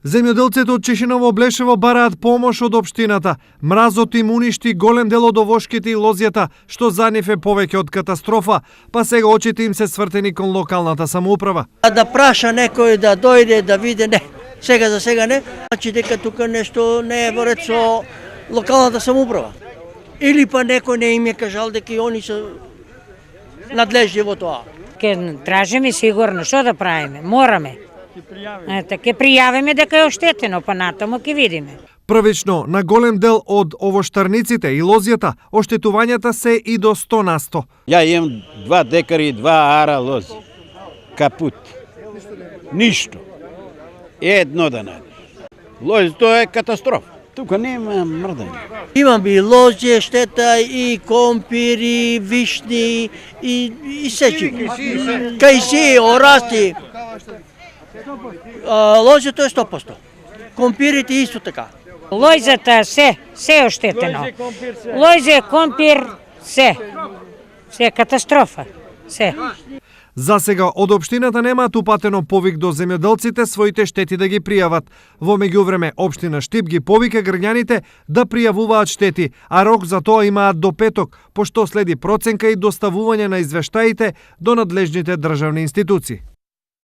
Земјоделците од Чешиново Блешево бараат помош од општината. Мразот им уништи голем дел од овошките и лозјата, што за нив е повеќе од катастрофа, па сега очите им се свртени кон локалната самоуправа. Да праша некој да дојде да види, не. Сега за сега не. Значи дека тука нешто не е во ред со локалната самоуправа. Или па некој не им е кажал дека и они се надлежни во тоа. Ке тражиме сигурно, што да правиме? Мораме. Ке пријавиме дека е оштетено, па натаму ке видиме. Првично, на голем дел од овоштарниците и лозјата, оштетувањата се и до 100%. Ја имам 2 декари и 2 ара лози. Капут. Ништо. Едно да најдеш. Лози, тоа е катастрофа. Тука нема мрдање. Имам и лозје, штета, и компир, и вишни, и сечи. Кајси, орасти. Лозјето е 100%. Компирите исто така. Лојзата се е оштетено. Лојзе, компир, се е катастрофа. Се. За сега од општината немаат упатено повик до земјоделците своите штети да ги пријават. Во меѓувреме, општина Штип ги повика граѓаните да пријавуваат штети, а рок за тоа имаат до петок, пошто следи проценка и доставување на извештаите до надлежните државни институции.